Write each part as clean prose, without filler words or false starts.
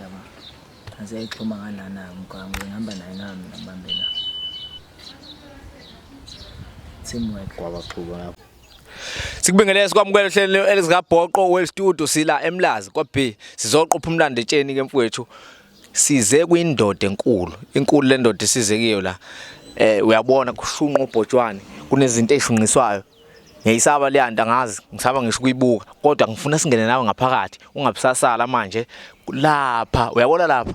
yabo. Aseyixhuma ngalana ngihamba naye ngibambe la. Teamwork kwabaxhuba lapho. Sikubingelele sikwamukela uhlelo elizikabhoqo Well Studio sila eMlazi kwaB sizoqopha umlando etsheni ke mfowethu size kwindoda enkulu le ndoda isize kiyo la uyabona kushunqa ubhotshwane kunezinto ezishunqiswayo ngiyisaba leyanda ngazi ngisaba ngisho kuyibuka kodwa ngifuna singene nawe ngaphakathi ungabusasala manje lapha uyabona lapha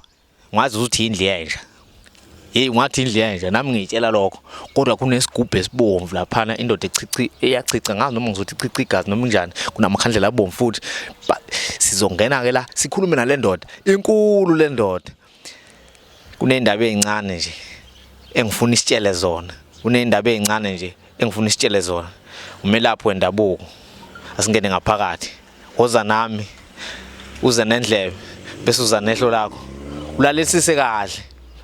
ngazi ukuthi indli yenja ngathi indli yenja nami ngitshela lokho kodwa kunesigubhu esibomvu laphana indoda eyachicha ngazi noma ngizothi ichicha igazi noma njani kunamakhandlela abomvu futhi sizongena ke la sikhulume nale ndoda inkulu le ndoda kunendaba ezincane nje engifuna isitshele zona kunendaba ezincane nje engifuna isitshele zona umelaphi wendabuko asingene ngaphakathi woza nami uze nendlebe bese uza nehlo lakho ulalisise kahle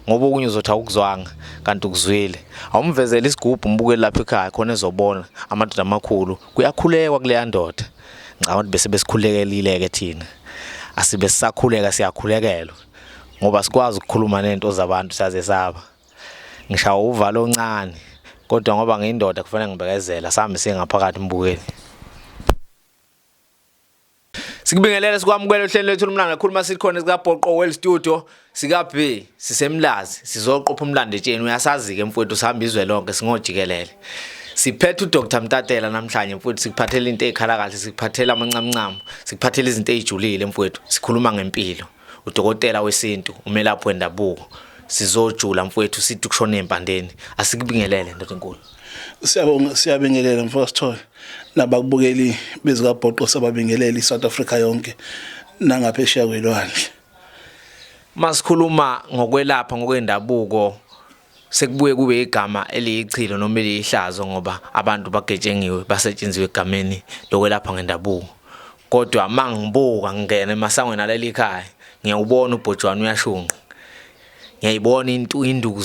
ngoba okunye uzothi awukuzwanga kanti ukuzwile awumvezela isigubhu umbukele lapha ekhaya khona ezobona amadoda amakhulu kuyakhulekwa kule ndoda ngicabanga bese besikhulekelile ke thina asibe sisakhuleka siyakhulekelwa ngoba sikwazi ukukhuluma nento zabantu saze saba ngishawa uvalo oncane kodwa ngoba ngiyindoda kufanele ngibekezela sami sengaphakathi mbukeli. Sikubingelele sikwamukela uhlelo lethu lomlando ekhuluma sikhona sikabhoqo Well Studio sikaB sisemlazi sizoqopha umlando etsheni uyasazi ke mfowethu sihamba izwe lonke singojikelele siphethe uDr Mtatela namhlanje mfowethu sikuphathela into ezikhala kahle sikuphathela amancamncamo sikuphathela izinto ezijulile mfowethu sikhuluma ngempilo udokotela wesintu umelaphi wendabuko sizojula mfowethu sithi ukushona empandeni asikubingelele ndoda enkulu. Siyabonga siyabingelela mfowethu nabakubukeli bezikabhoqo sababingelela iSouth Africa yonke nangaphesheya kwelwandle. Masikhuluma ngokwelapha ngokwendabuko sekubuye kube igama eliyichilo noma elihlazo ngoba abantu bagejengiwe basetshenziwe egameni lokwelapha ngendabuko kodwa mangibuka ngene emasangweni aleli ekhaya ngiyawubona ubhotshwane uyashunqa ngiyayibona induku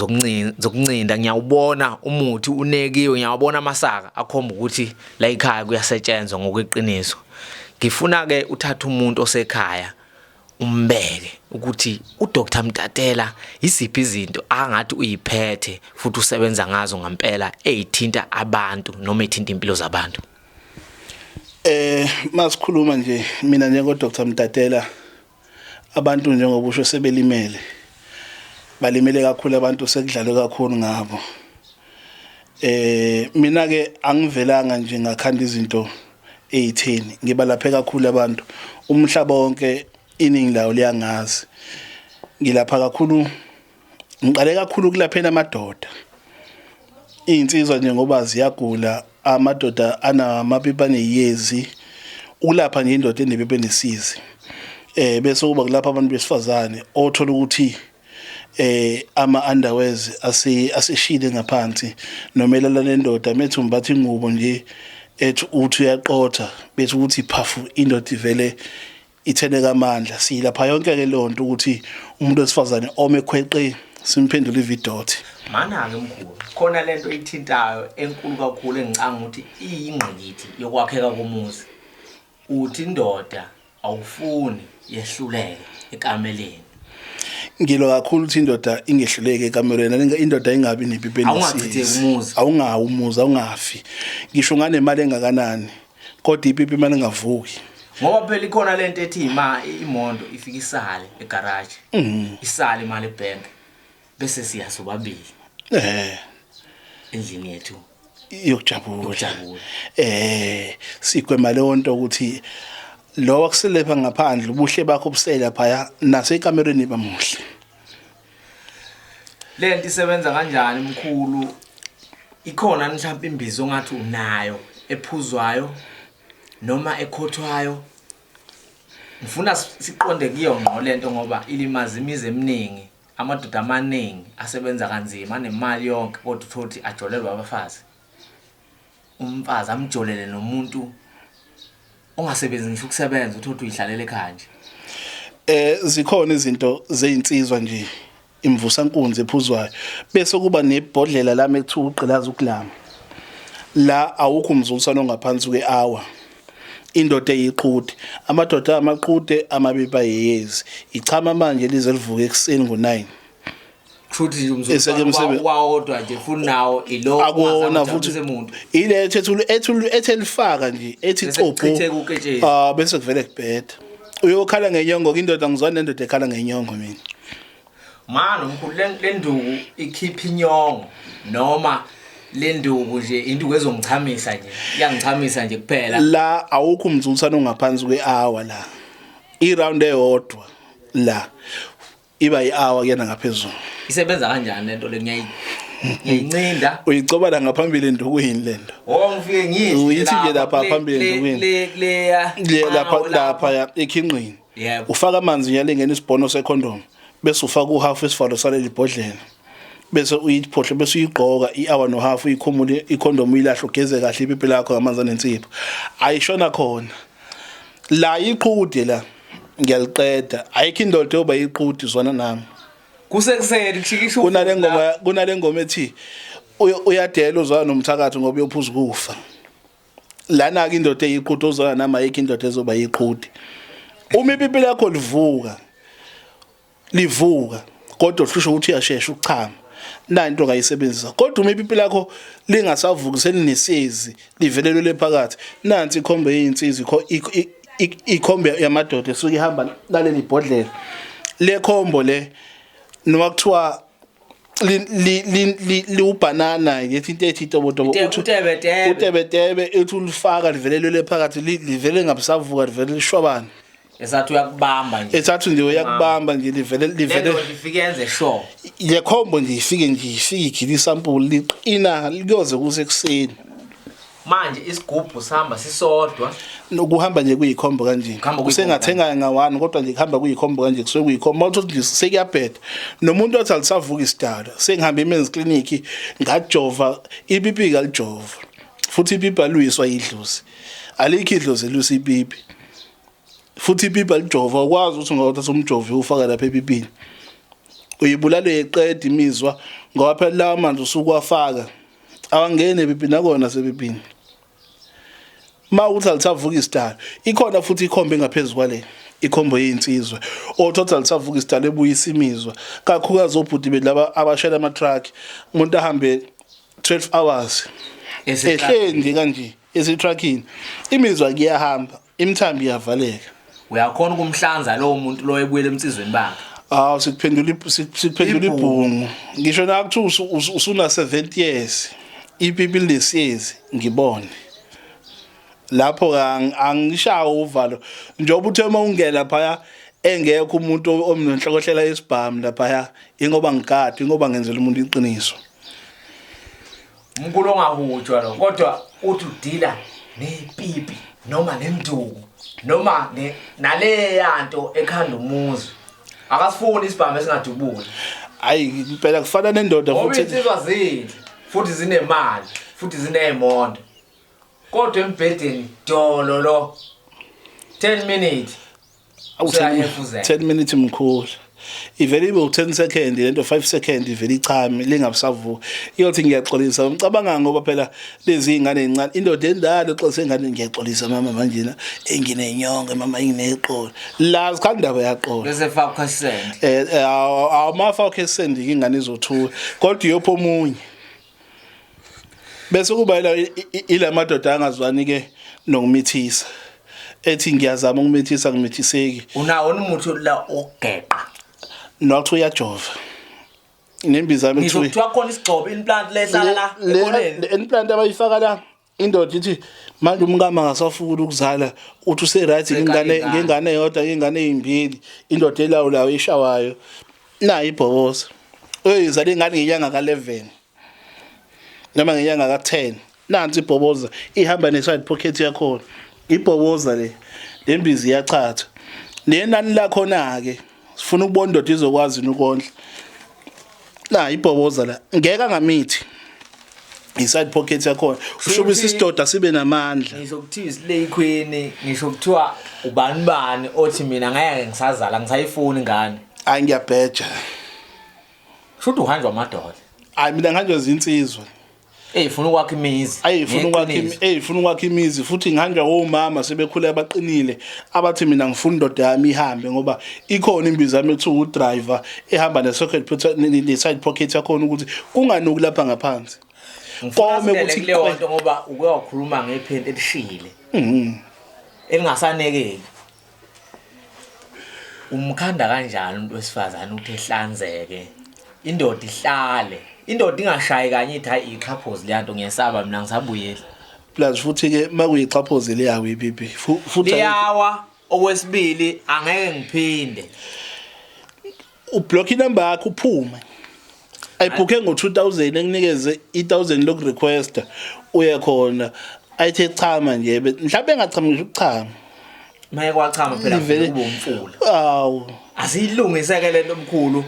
zokuncinda ngiyawubona umuthi unekiwe ngiyabona amasaka akhomba ukuthi la ekhaya kuyasetshenzwa ngokweqiniso ngifuna ke uthatha umuntu osekhaya umbeke ukuthi uDr Mtatela isiphi izinto angathi uyiphethe futhi usebenza ngazo ngempela ezithinta abantu noma ezithinta impilo zabantu. Masikhuluma nje mina njengoDr Mtatela abantu njengoba usho sebelimele balimele kakhulu abantu sekudlalwe kakhulu ngabo. Mina ke angivelanga nje ngakhanda izinto ezitheni ngibalaphe kakhulu abantu umhlaba wonke iningi lawo liyangazi ngilapha kakhulu ngiqale kakhulu kulaphena amadoda insizwa nje ngoba ziyagula amadoda anamapipa aneyezi ukulapha nje indoda enepipa enesizi bese kuba kulapha abantu besifazane othola ukuthi ama underwears aseshile ngaphansi nomelala nendoda methu umbatha ingubo nje ethi uthi uyaqotha bese ukuthi iphafu indoda ivele itheneka amandla silapha yonke ke lonto ukuthi umuntu wesifazane omekhweqe simphendula ividoti Mana ke mkhulu khona lento ethintayo enkulu kakhulu engicanga ukuthi iyingqikithi yokwakheka komuzi uthi indoda awufuni yehluleke ekameleni ngilo kakhulu ukuthi indoda ingehluleke ekameleni indoda ingabi nepipa enesizi awungaumuzi awungafi ngisho ngane imali engakanani kodwa ipipa imali engavuki ngoba phela ikhona lento ethi imondo ifika isale egarage isale imali ebank bese siyasobabili endlini yethu yokujabula sikwema leyo nto ukuthi lo wakuselepha ngaphandle ubuhle bakho obusela phaya nasekamereni bamuhle. Lento isebenza kanjani mkhulu ikhona mhlawumbe imbizo ngathi unayo ephuzwayo noma ekhothwayo ngifuna siqonde kuyo ngqo lento ngoba ilimaza imize eminingi amadoda amaningi asebenza kanzima anemali yonke kodwa uthothi ajolelwa abafazi umfazi amjolele nomuntu ongasebenzi ngisho ukusebenza uthothi uyihlalele ekhaya nje. Zikhona izinto zezinsizwa nje imvusankunzi ephuzwayo bese kuba nebhodlela lami ekuthiwa uqhilaza ukulama la awukho umzulisano ngaphansi kwe-hour indoda eyiqhude amadoda amaqhude amabipa yeyezi ichama manje lize livuke ekseni ngo9 futhi nje umzukulu wawodwa nje futhi nawo ilo akona futhi ile ethelifaka nje ethi copho bese kuvele kubheda uyokhala ngenyongo indoda ngizwana nendoda ekhala ngenyongo mina manje umkhulu lenduku ikhipha inyongo noma lenduku nje induku ezongichamisa nje iyangichamisa nje kuphela la awukho umzulisano ongaphansi kwe-hour la i-round eyodwa la iba yi-hour kuyena ngaphezulu isebenza kanjani lento le ngiyayincinda uyicobana ngaphambili endukwini lento ngifike ngithi uyithi nje lapha phambili endukwini le lapha ekhinqini ufaka amanzi nyale ngene isibhono secondom bese ufaka uhalf esivalo saleli ibhodlela bese uyiphohle bese uyigqoka i-hour no half uyikhumule icondom uyilahla ugeze kahle ipipi lakho ngamanzi anensipho ayishona khona la iqhude la ngiyaliqeda ayikho indoda yoba iqhude zona nami kusekuseni kushikisha kunale ngoma ethi uyadela uzwana nomthakathi ngoba uyophuza ukufa lana ke indoda eyiqhude uzwana nami ayikho indoda ezoba iqhude uma ipipi lakho livuka kodwa uhlusha ukuthi uyashesha ukuchama na into ngayisebenzisa kodwa uma ipipi lakho lingasavuki selinesizi livelelwe lephakathi nansi ikhombe yinsizwe ikhombe yamadoda esuke ihamba laleli ibhodlela le khombo le noma kuthiwa li ubanana yethi into ethi tobotobo utebetebe ethi ulifaka livelelwe lephakathi livele ngabusavuka livele lishwabana esathi uyakubamba nje esathi nje uyakubamba nje livele lifike yenze sure le khombo nje ifike igili sample liqina liyoze kusekuseni manje isigubhu sihamba sisodwa nokuhamba nje kuyikhombo kanje kusengathenga nga1 kodwa nje kuhamba kuyikhombo kanje kusuke kuyikhombo mawuthi sekuyabheda nomuntu othi alisavuka isidala sengihambe imen's clinic ngajova ipipi kalijova futhi ipipi aluyiswa idlozi alikho idlozi elusa ipipi futhi ipipi alijova ukwazi ukuthi ngawuthatha umjovo ufaka lapha epipini uyibulale yeqeda imizwa ngoba phela lawa manje usukwafaka awangene epipini akona sepipini mawuthi alisavuka isidala ikhona futhi ikhombe engaphezulu kwale ikhombo yinsizwe othothi alisavuka isidala ebuyisa imizwa kakhulukazi obhudi belaba abashayela ama truck umuntu ahambe 12 hours ehlendi kanje esitruckini imizwa kuyahamba imithambo iyavaleka uyakhona ukumhlanza lo muntu lo ebuyele emsizweni bakhe sikuphendula ibhungu ngisho nakuthi usuna 70 years ipipi lesiyezi ngibone lapho angishawo uvalo njengoba uthe mawungena phaya engekho umuntu omnenhlokohlela yesibhamu lapha ingoba ngikade ingoba ngenzela umuntu iqiniso unkulu ongahutshwa lo kodwa uthi udila nepipi noma nemduku noma nale yanto ekhanda umuzi akasifuni isibhamu esingadubuli hayi impela kufana nendoda futhi insizwa zindle futhi zinemali futhi zineemondo kodwa embhedeni dolo lo 10 minutes 10 minutes mkhulu ivele ibe 10 second lento 5 second ivele ichame lingabusavuka iyothi ngiyaxolisa ngicabanga ngoba phela lezi ingane ezincane indoda endala xa sengane ngiyaxolisa mama manje na enginenyongo mama ingineqolo la sikhanda bayaqola bese faka consent awumafa consent ingane izothuka kodwa yopho omunye bese kuba ila madoda angazwani ke nokumithisa ethi ngiyazama ukumithisa ngimithiseki unawo umuntu la ogeqa nokuthi uyajova nembiza yami ethi ngizokuthiwa khona isigcobo implant lehlala la ekhoneni implant abayifaka la indoda ithi manje umkama ngasafuna ukuzala uthi use right ngengane eyodwa ingane ezimbili indoda elawulayo ishawayo na ibhoboza uyizala ingane ngenyanga ka11 noma ngenyanga ka10 nansi ibhoboza ihamba neside pocket yakho ibhoboza le lembizi iyachatha nenani lakho na ke sifuna ukubona indoda izokwazi ukondla la ibhoboza la ngeke ngamithi inside pocket yakho usho bese isidoda sibe namandla ngisho kuthiwa islay queen ngisho kuthiwa ubani othi mina ngeke ngisazala ngisayifuna ingane hayi ngiyabheja futhi uhanjwa amadoda hayi mina ngihanjwa izinsizwa eyifuna ukwakha imizi eyifuna ukwakha imizi futhi ngihanjwa omama sebekhule abaqinile abathi mina ngifuna indoda yami ihambe ngoba ikhona imbiza yami ethu udriver ehamba ne-side pocket yakhona ukuthi kunganuki lapha ngaphansi kome ukuthi leyo nto ngoba uke wakhuluma ngephenti elishile elingasanekeki umkhanda kanjani umuntu wesifazane ukuthi ehlanzeke indoda ihlale indoda ingashayi kanye ithi hayi ixhaphozi leyanto ngiyesaba mina ngisabuyela plus futhi ke makuyixhaphozi leyawo ipipi futhi leyawa okwesibili angeke ngiphinde ublock inumber yakho uphume ayibhukhe ngo2000 ekunikeze 1000 loku request uye khona ayithe chama nje mhlawumbe engachama ngisho ukuchama maye kwachama phela kuba umfula awu asiyilungiseke lento omkhulu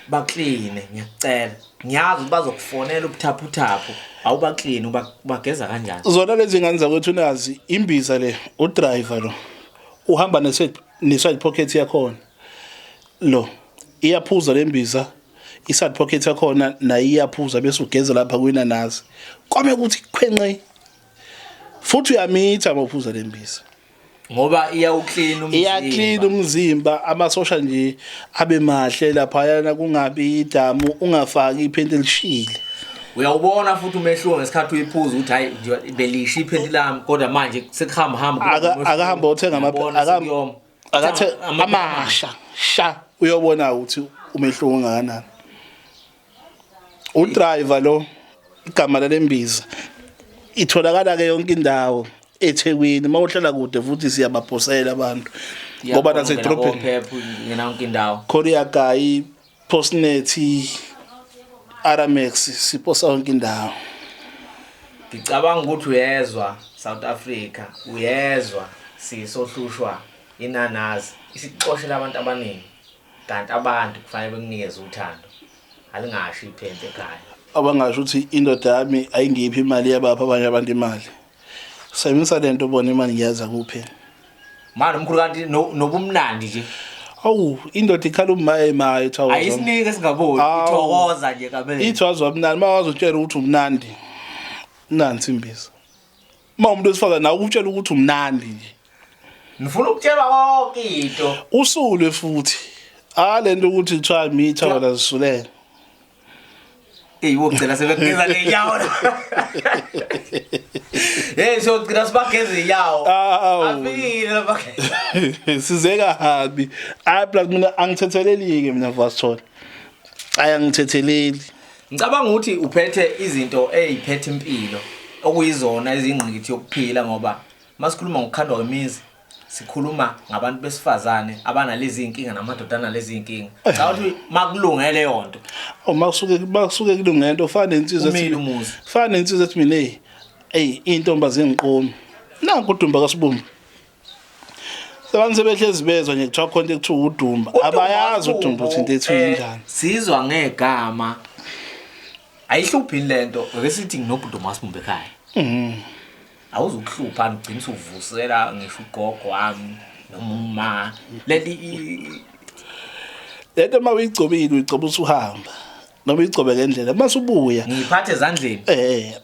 bakline ngiyacela ngiyazi ukuthi bazokufonela ubuthaphuthaphu awubakline ubageza kanjani zona lezi ngane zakwethu nazi imbiza le udriver lo uhamba ne-side pocket yakhona lo iyaphuza lembiza i-side pocket yakhona nayo iyaphuza bese ugeza lapha kwinanazi kome ukuthi khwenqe futhi uyamitha mawuphuza lembiza ngoba iyaclean umzimba amasosha nje abe mahle lapha yana kungabi idamu ungafaki iphenti elishile uyawubona futhi umehluko ngesikhathi uyiphuza ukuthi hayi belisha iphenti lami kodwa manje sekuhamba akahamba uthenga akathe amasha sha uyobona ukuthi umehluko ungakanani udriver lo igama lembiza itholakala ke yonke indawo eThekwini mawuhlala kude futhi siyabaphosela abantu ngoba nasedrobheni ngenonke indawo Korea Guy Postnet Aramex siposa yonke indawo ngicabanga ukuthi uyezwa South Africa uyezwa sisohlushwa inanazi isicoshela abantu abaningi kanti abantu kufanele bekunikeze uthando alingashi iphente ekhaya abangasho ukuthi indoda yami ayingiphi imali yabapha abanye abantu imali sayimisa lento bona imali ngiyaza kuphela manje umkhulu kanti nobumnandi nje awu indoda ikhala umaye ethawo ayisinike singaboni ithokoza nje kabele ithwazwa mnandi mawazotshela ukuthi umnandi nansi imbiza umuntu wesifazana nawe ukutshela ukuthi umnandi nje nifuna ukutshelwa konke into usule futhi lento ukuthi try me thawala zisulela wocela sebegeza lenyawo so gcina sibageza inyawo afikile lapha sizeka habi plus mina angithetheleli-ke mina Vasthole ayangithetheleli ngicabanga ukuthi uphethe izinto eziphethe impilo okuyizona ezingqikithi yokuphila ngoba masikhuluma ngokukhandwa kwemizi sikhuluma ngabantu besifazane abanalezi inkinga namadodana lezi inkinga cha ukuthi makulungele leyo nto makusuke kulungele nto fana nensizwe ethi mina intombazi engiqomi nanku udumba kaSibumba sabantu sebehlezi bezwa nje kuthiwa khona ekuthiwa udumba abayazi udumba ukuthi into ethu injani sizwa ngegama ayihluphi lento ngesithi nginobudumba kaSibumba ekhaya awuzukuhlupha ngigcina usuvusela ngisho ugogo wami noma lento mawuyigcobile uyigcoba usuhamba noma uyigcobe ngendlela masubuya ngiphathe ezandleni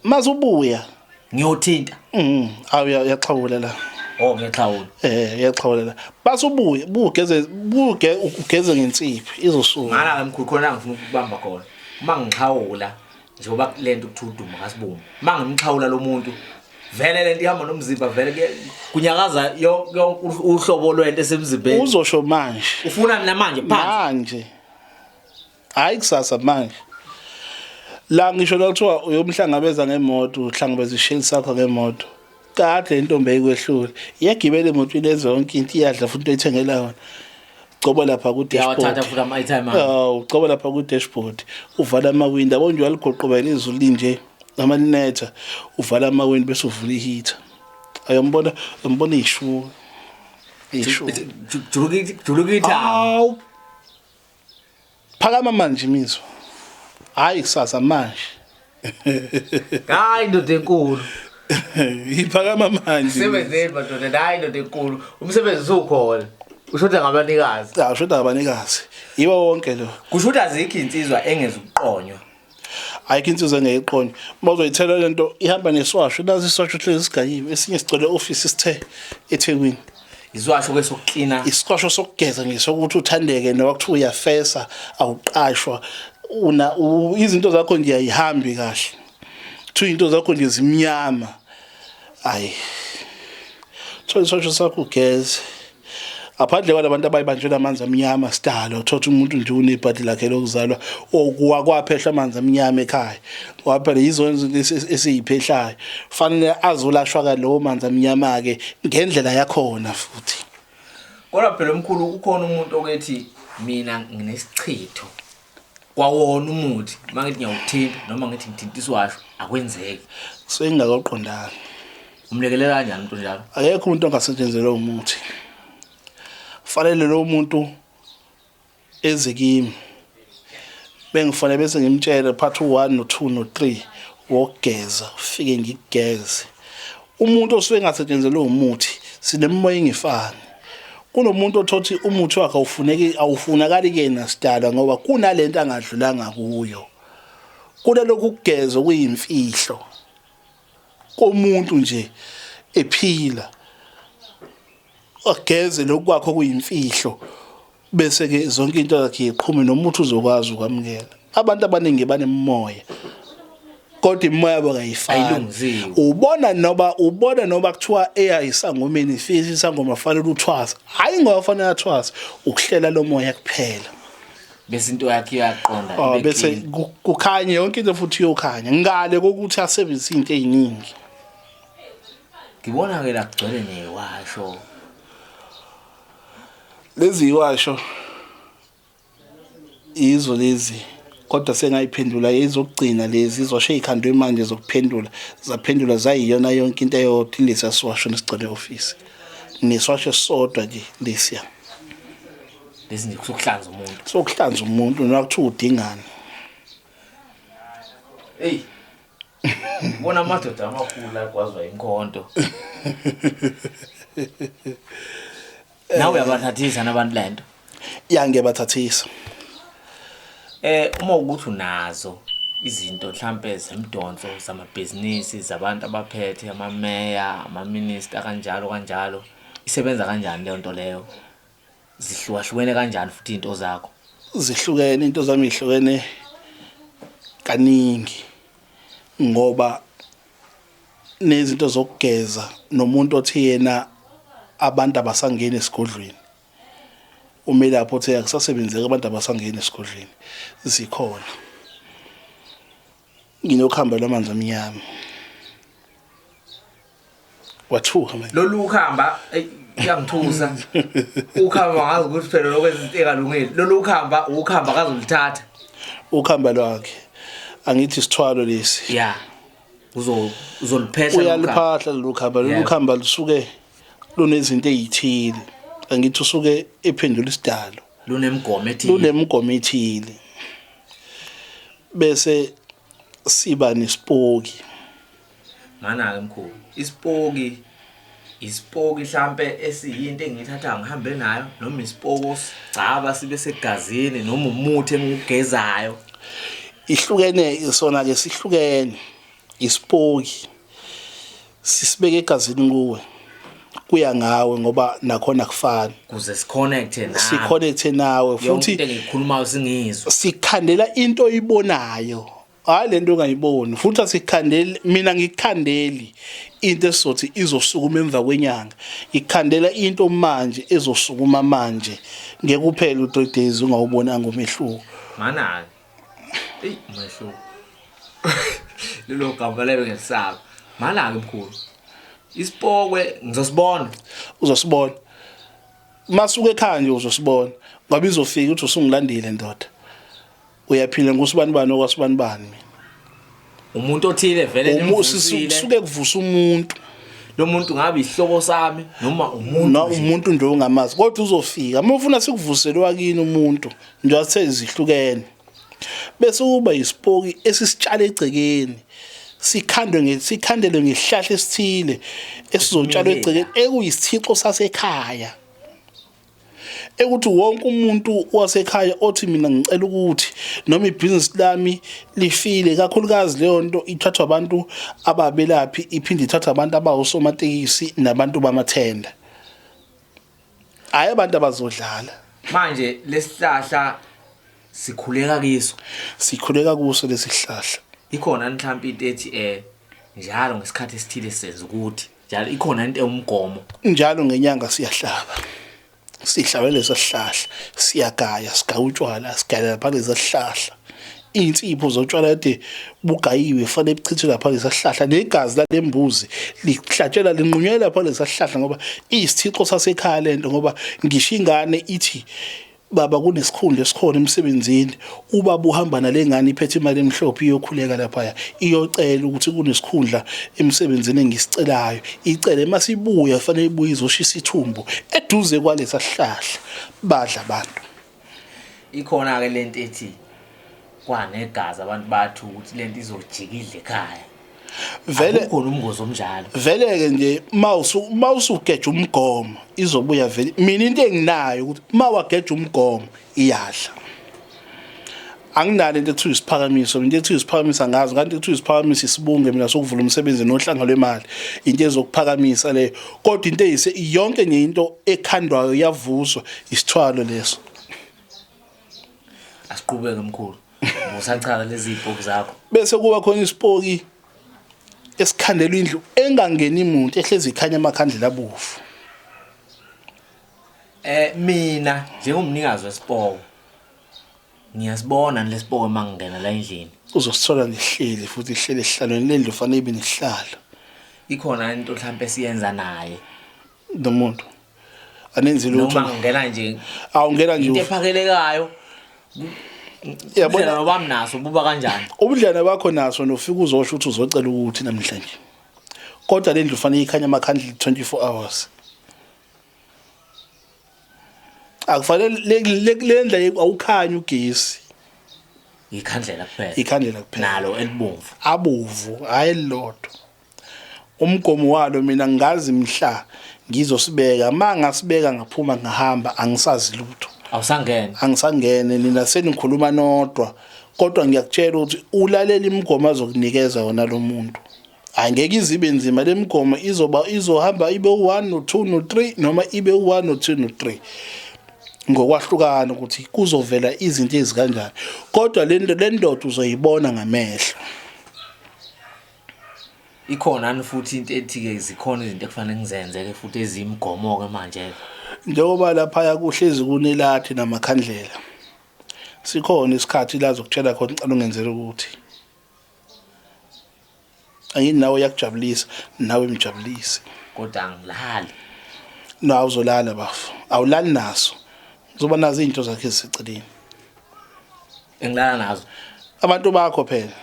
masubuya ngiyothinta uyaxhawula la ngiyaxhawula uyaxhawula la basubuye ugeze ngensiphi izosuka ngala emkhulu khona ngifuna ukubamba khona mangixhawula njengoba lento ukuthi uduma kaSibumba mangimxhawula lo muntu vele lento ihamba nomzimba vele kunyakaza yonke uhlobo lwento esemzimbeni uzosho manje ufuna namanje manje hayi kusasa manje la ngisho lokuthiwa uyomhlangabeza ngemoto uhlangabeza isheli sakho ngemoto kade intombi ayikwehlule iyagibela emotweni ezonke into iyadla futhi uyithengela yona ucoba lapha ku dashboard yawathatha futhi ama item ucoba lapha ku dashboard uvala amawindi abonje waligoqobela izulu linje amalinetha uvala amawindi bese uvula iheater ayombona ishuka julukitha phakama manje imizwa hayi kusasa manje hayi ndoda enkulu iphakama manje sebenzeni madoda hayi ndoda enkulu umsebenzi ukhona ushoda ngabanikazi ushoda ngabanikazi yiwo wonke lo kusho ukuthi azikho insizwa engeza ukuqonywa ayikho insizwa engayiqondi mawuzoyithela lento ihamba neswasho nazi iswasho hlezi sigayiwe esinye sicela office sithe eThekwini Izwasho kwesokuklina isiqosho sokugeza ngisokuthi uthandeke noma kuthiwa uyafesa awuqashwa izinto zakho nje ayihambi kahle kuthiwa into zakho nje zimnyama ayi thola iswasho sakho ugeze aphandle kwalabantu abayibanjela amanzi amnyama sidalo uthola umuntu nje unebhadi lakhe lokuzalwa okwaphehla amanzi amnyama ekhaya waphela izona esiyiphehlayo fanele azolashwa kalowo manzi amnyama ke ngendlela yakhona futhi kodwa phela omkhulu ukhona umuntu okethi mina nginesichitho kwawona umuthi mangithi ngiyawuthinta noma ngithi ngithinta iswasho akwenzeki sengingaqondana umlekelela kanjani umuntu njalo akekho umuntu ongasetshenzelwa umuthi fanele lo muntu ezikimi bengifanele bese ngimtshela part 1 no 2 no 3 wokugeza ufike ngigeze umuntu osuke engasetshenzelwe umuthi sinemoya engifani kunomuntu othothi umuthi wakhe awufunakali kena sidala ngoba kunalento angadlulanga kuyo kunalokhu kugeza kuyimfihlo komuntu nje ephila ageze lokwakho kuyimfihlo bese ke zonke into zakhe iqhume nomuntu uzokwazi ukwamukela abantu abaningi banemoya kodwa imoya yabo kayifani ubona noba kuthiwa eyayisangomeni ifisi isangoma fanele uthwasa hayi ngoba fanele athwasa ukuhlela lo moya kuphela bese into yakhe iyaqonda bese kukhanye yonke into futhi yokhanya ngale kokuthi asebenzise into eziningi ngibona ke la kugcwele newasho lezi washo izo lezi kodwa sengayiphendula izokugcina lezi izosho ezikhandwe manje zokuphendula zaphendula zayiyona yonke into eyothi lesa siwasho nesicele office neswasho sodwa nje lesiya lesi nje kuhlanza umuntu sokuhlanza umuntu nakuthiwa udingani hey bona amadoda amakhulu akwazwa inkonto nawe uyabathathisa nabantu lento ngiyabathathisa uma ukuthi unazo izinto mhlambe zemidonso zamabhizinisi zabantu abaphethe amameya amaminister kanjalo isebenza kanjani le nto leyo zihlukahlukene kanjani futhi into zakho zihlukene into zami ihlukene kaningi ngoba nezinto zokugeza nomuntu othi yena abantu abasangena esigodlweni umelapho othi akusasebenzeki abantu abasangena esigodlweni zikhona nginokuhamba lamanzi amnyama wathuka manje lolu ukhamba iyangithusa ukhamba ngazi ukuthi phela lokwenza into engalungile lolu ukhamba akazolithatha ukhamba lwakhe angithi isithwalo lesi yeah uzoliphehla uyaliphahla lolu khamba lusuke lunezinto ezithile angithi usuke ephendula isidalo lunemgomo ethile bese siba nespoki mana ke mkhulu ispoki mhlambe esiyinto engithatha ngihambe nayo noma ispoki sigcaba sibe segazini noma umuthi engigezayo ihlukene sona ke sihlukene ispoki sisibeke egazini kuwe kuya ngawe ngoba nakhona kufana kuze siconnecte nawe futhi into engikhulumayo singizwa sikhandela into oyibonayo hayi lento ongayiboni futhi asikhandeli mina ngikhandeli into esothi izosukuma emva kwenyanga ikhandela into manje ezosukuma manje ngeke kuphela u3 days ungawubonanga umehluko mana umehluko lelo gama lelo ngesaba mana ke mkhulu isipokwe uzosibona masuke ekhaya nje uzosibona ngoba izofika uthi usungilandile ndoda uyaphila ngusibani okwasibani umuntu othile vele usuke kuvusa umuntu lo muntu ngabe ihloko sami noma umuntu nje ongamazi kodwa uzofika uma ufuna sikuvusele wakini umuntu nje asezihlukene bese kuba isipoki esisitshala egcekeni sikhandelwe ngehlahla esithile esizotshalwa egcekeni ekuyisithixo sasekhaya ekuthi wonke umuntu wasekhaya othi mina ngicela ukuthi noma ibhizinisi lami lifile kakhulukazi leyo nto ithathwa abantu ababelaphi iphinde ithathwa abantu abawosomatekisi nabantu bamathenda hayi abantu abazodlala manje lesihlahla sikhuleka kuso lesihlahla ikhona mhlawumbe into ethi njalo ngesikhathi esithile senza ukuthi njalo ikhona into ewumgomo njalo ngenyanga siyahlaba sihlabele leso sihlahla siyagaya sigaya utshwala sigaya lapha leso sihlahla insipho zotshwala ede bugayiwe fanele buchithwe lapha leso sihlahla negazi lalembuzi lihlatshela linqunyela lapha leso sihlahla ngoba isithixo sasekhaya lento ngoba ngisho ingane ithi baba kunesikhundla esikhona emsebenzini ubaba uhamba nalengane iphethe imali emhlophe iyokhuleka lapha iyocela ukuthi kunesikhundla emsebenzini engisicelayo icele masibuya fanele ibuye izoshisa ithumbu eduze kwalesa sihlahla badla abantu ikhona ke lento ethi kwanegazi abantu bathi ukuthi lento izojikidla ekhaya vele khona umngozi omnjalo vele ke nje mawusugeja umgomo izobuya vele mina into enginayo ukuthi mawageja umgomo iyadla anginalo into ekuthiwa isiphakamiso into ekuthiwa isiphakamiso ngazi kanti ekuthiwa isiphakamiso isibunge mina sokuvula umsebenzi nohlanga lwemali into ezokuphakamisa leyo kodwa into eyise yonke nje into ekhandwayo yavuzwa isithwalo leso asiqhubeke mkhulu usacala lezi ipoki zakho bese kuba khona isipoki esikhandela indlu engangeni umuntu ehlezi ikhanya amakhandlela abufu mina njengomnikazi wesipoko ngiyasibona lesipoko mangingena la endlini uzosithola ngihleli futhi ihlele ehlalweni lendlu fanele ibe nihlala ikhona into mhlawumbe esiyenza naye nomuntu anenzi lutho noma ngena nje awungena nje into ephakelekayo yabona wami naso buba kanjani ubudlane bakho naso nofika uzosho ukuthi uzocela ukuthi namhlanje kodwa lendlu fanele ikhanya amakhandlela 24 hours akufanele lendla awukhanya ugesi ikhandlela kuphela nalo elibomvu abovu hayi lodwa umgomo walo mina ngazi mhla ngizosibeka mangasibeka ngaphuma ngahamba angisazi lutho angisangene nina senikhuluma nodwa kodwa ngiyakutshela ukuthi ulalela imigomo azokunikeza yona lo muntu angeke izibe nzima lemigomo izohamba ibe u1 no2 no3 noma ibe u1 no2 no3 ngokwahlukana ukuthi kuzovela izinto ezikanjani kodwa le ndoda uzoyibona ngamehlo ikhona futhi into ethi ke zikhona izinto ekufanele ngizenzeke futhi ezimgomo ke manje njengoba lapha yakuhlezi kunelathi namakhandlela sikhona isikhathi la zokutshela khona ngicela ungenzele ukuthi ayinawo yakujabulisa nawe imjabulise kodwa angilali nawo uzolala bafu awulali naso uzoba nazo izinto zakhe eziseceleni engilala nazo abantu bakho phela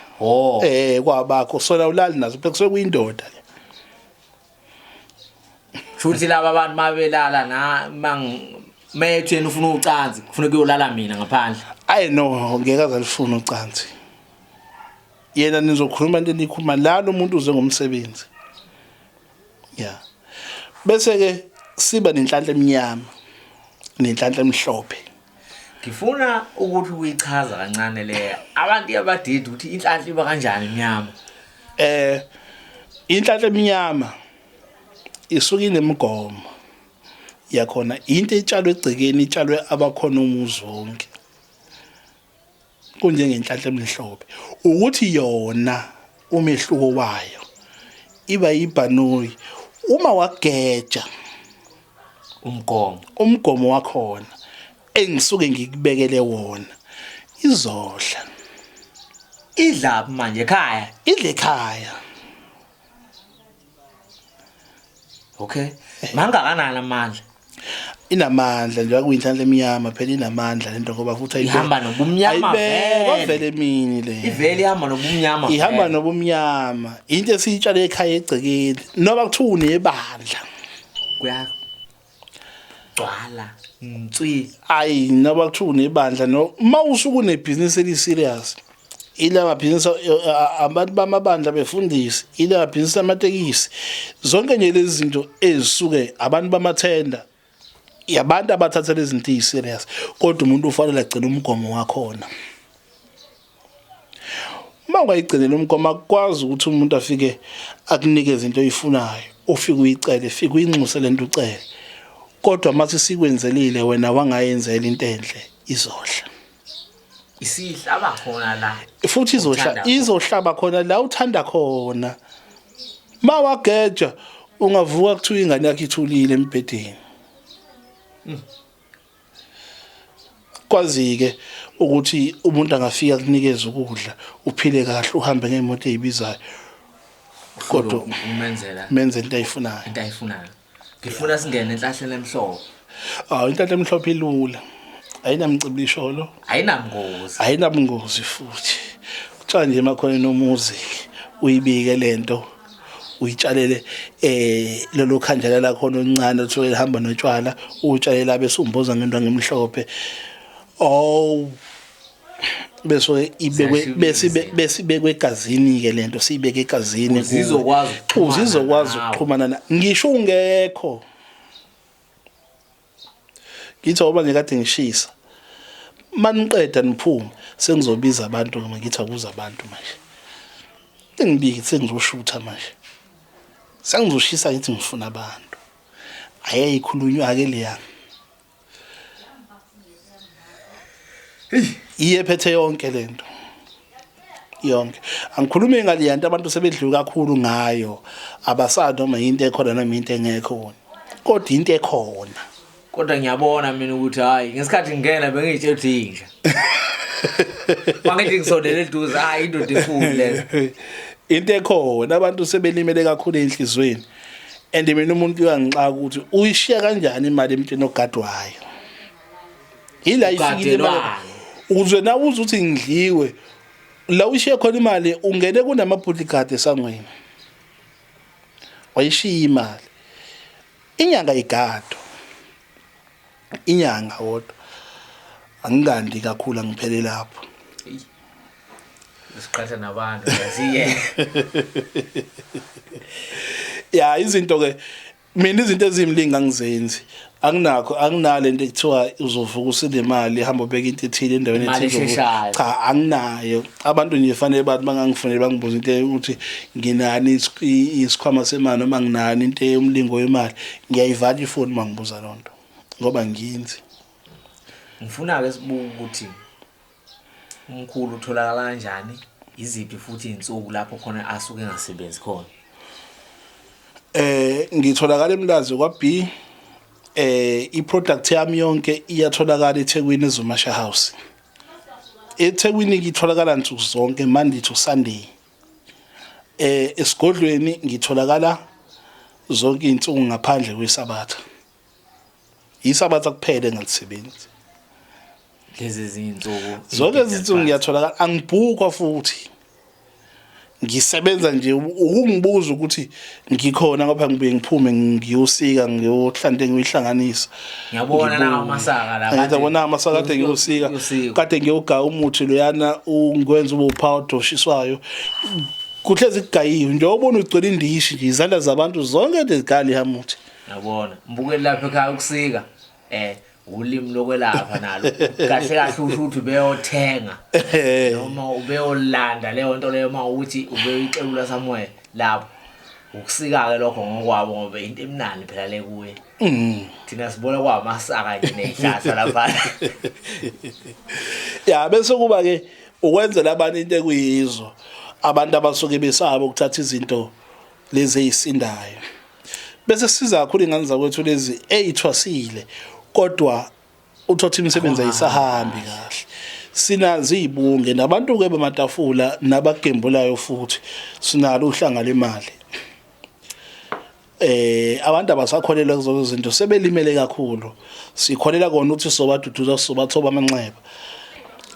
kwabakho sona ulali nazo bekusuke kuyindoda futhi laba abantu mabelala na methweni ufuna ucansi kufuneka uyolala mina ngaphandle I know ngeke azalifuna ucansi yena nizokhuluma into enikhuluma la lo muntu uze ngomsebenzi bese ke siba nenhlanhla eminyama nenhlanhla emhlophe ngifuna ukuthi uyichaza kancane le abantu abadidi ukuthi inhlanhla iba kanjani eminyama inhlanhla eminyama isuka inemigomo yakhona into etshalwe egcekeni itshalwe abakhona umuzi wonke kunjengenhlanhla emhlophe ukuthi yona umehluko wayo iba yibhanoyi uma wageja umgomo wakhona engisuke ngikubekele wona izodla idla manje ekhaya idle ekhaya okay mangakanani amandla inamandla nje akuyinhlanhla eminyama phela inamandla lento ngoba futhi ihamba nobumnyama vele emini le ivele ihamba nobumnyama ihamba nobumnyama into esiyitshala ekhaya egcekeni noba kuthiwa unebandla kuyagcwala ntswi ayi noba kuthiwa unebandla no mawusuku unebhizinisi eli serious ila business abantu bamabandla befundisi ila business amatekisi zonke nje lezi zinto ezisuke abantu bamathenda yabantu abathatha lezi zinto serious kodwa umuntu ufanele agcine umgomo wakhona. Uma ungayigcinela umgomo akwazi ukuthi umuntu afike akunikeze into oyifunayo ufike uyicele fike uyinxuse lento ucele kodwa mase sikwenzelile wena wangayenzela into enhle izohla isihlaba khona la futhi izohlaba khona la uthanda khona. Mawageja ungavuka kuthiwa ingane yakhe ithulile embedeni. Kwazi-ke ukuthi umuntu angafika kunikeza ukudla uphile kahle uhambe ngemoto ezibizayo kodwa menze into ayifunayo. Ngifuna singene enhlahleni emhlophe. Inhlahla emhlophe ilula. Ayinamcibisholo. Ayinabungozi futhi. Kuthiwa nje makhona nomuzi uyibike lento uyitshalele lelo khanjala la khona oncane uthola lihamba notshwala utshalela bese umboza ngento ngemhlophe. Bese ibekwe egazini ke lento siyibeke egazini uzizokwazi ukuxhumana ngisho ungekho. Ngithi oba ngekade ngishisa maniqeda niphuma sengizobiza abantu noma ngithi akuza abantu manje engibiki sengizoshutha manje sengizoshisa ngithi ngifuna abantu ayikhulunywa ke leya iyephethe yonke lento yonke angikhulume ngaliyanto abantu sebedlula kakhulu ngayo abasado noma into ekhona noma into engekho kodwa into ekhona. Kodwa ngiyabona mina ukuthi hayi ngesikhathi ngingena bengitshela ukuthi inja mangithi ngisondele eduze hayi indoda enkulu leyo into ekhona abantu sebelimele kakhulu enhlizweni and mina umuntu uyangixaka ukuthi uyishiya kanjani imali emntweni ogadwayo ila ifikile imali uzwe nawe uze uthi ngidliwe la ushiya khona imali ungene kunama-bodyguard esangweni wayishiya imali inyanga igado inyanga wodwa angikandi kakhulu angiphele lapho isiqhatha nabantu yaziye ya izinto ke mina izinto ezimlinga ngizenzi anginale into ekuthiwa uzovuka usinemali ihamba ubeka into ethile endaweni ethile cha anginayo abantu nje fanele bathi bangangifunele bangibuza into ukuthi nginani isikhwama semali noma nginani into yomlingo wemali ngiyayivala ifoni mangibuza lonto ngoba nginzi ngifuna ke sibuka ukuthi umkhulu utholakala kanjani iziphi futhi izinsuku lapho khona asuke engasebenzi khona. Ngitholakala eMlazi kwaB iproduct yami yonke iyatholakala eThekwini eZumasha House. eThekwini ngitholakala nsuku zonke Monday to Sunday. Esigodlweni ngitholakala zonke izinsuku ngaphandle kweSabatha. Isabatha kuphela engalisebenzi. Lezi zinsuku zonke izinsuku ngiyatholakala angibhukwa futhi. Ngisebenza nje ukungibuza ukuthi ngikhona ngapha ngibuye ngiphume ngiyosika ngiyohlante ngiyihlanganisa. Ngiyabona nawo amasaka la. Ngiyabona amasaka kade ngiyosika kade ngiyoga umuthi loyana ungwenza ube upowder oshiswayo. Kuhlezi kugayiwe nje ubona ugcwele indishi nje izandla zabantu zonke lezigali hamuthi. Ngiyabona mbukeli lapha ekhaya ukusika ulimi lokwelapha nalo kahle kahle ukuthi ubeyothenga noma ubeyolanda leyo nto leyo mawukuthi ubeyixelula somewhere lapho ukusika ke lokho ngokwabo ngoba into emnandi phela le kuye thina sibona kwamasaka nje nezihlahla lapha ya bese kuba ke ukwenzela abantu into ekuyizo abantu abasuke besaba ukuthatha izinto lezi ezisindayo bese siza kakhulu ingane zakwethu lezi eyithwasile kodwa uthothi imisebenzi ayisahambi kahle sinazi izibunge nabantu ke bematafula nabagembulayo futhi sinalo uhlanga lemali abantu abasakholelwa kuzo izinto sebelimele kakhulu sikholela kona ukuthi sobaduduza sobathoba amanxeba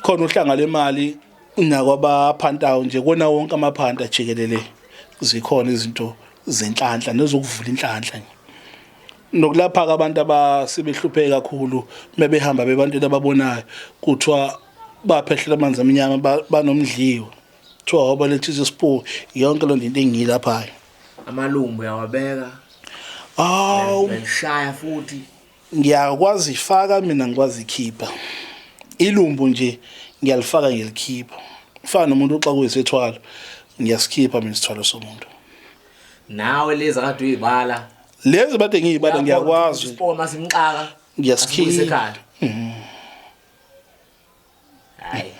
khona uhlanga lemali nakwabaphantayo nje kona wonke amaphanta jikelele zikhona izinto zenhlanhla nezokuvula inhlanhla nokulapha abantu abasebehlupheka kakhulu mebehamba bebantwini ababonayo kuthiwa baphehlela amanzi amnyama banomdliwo kuthiwa wabalethe isipho yonke le nto engiyilaphayo amalumbu yawabeka ngishaya futhi ngiyakwazi ifaka mina ngikwazi ikhipha ilumbu nje ngiyalifaka ngiyalikhipha ufana nomuntu xa kuyisethwalo ngiyasikhipha mina isithwalo somuntu nawe lezi kade uyibala lezi bade ngiyibala ngiyakwazi isipoma simxaka ngiyasikhipha ekhaya hayi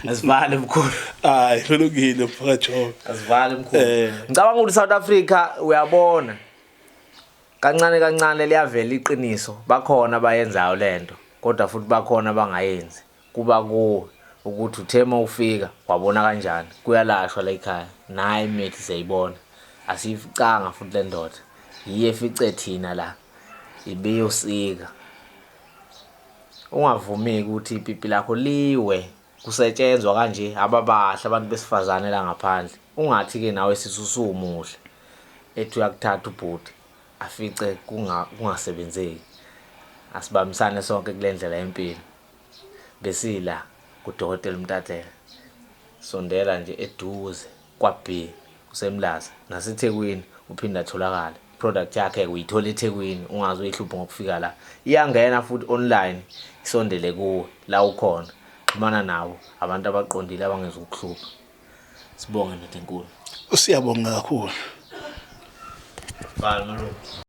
asivale mkhulu hayi kulungile mfakathi asivale mkhulu ngicabanga ukuthi South Africa uyabona kancane kancane liyavela iqiniso bakhona bayenzayo lento kodwa futhi bakhona bangayenzi kuba kuwe ukuthi uthema ufika wabona kanjani kuyalashwa la ekhaya naye mithi siyayibona asificanga futhi le ndoda yiye efice thina la ibeyosika ungavumi ukuthi ipipi lakho liwe kusetshenzwa kanje ababahle abantu besifazane la ngaphandle ungathi ke nawe sisusumuhle ethi uyakuthatha ubhuti afice kungasebenzeki asibambisane sonke kulendlela yempilo besila kudokotela uMtatela sondela nje eduze kwaB kusemlaza naseThekwini uphinda atholakala product yakhe uyithola eThekwini ungazi uyihlupha ngokufika la iyangena futhi online isondele kuwe la ukhona xhumana nawo abantu abaqondile abangeza ukuhlupha sibonge ndoda enkulu siyabonga kakhulu bye manje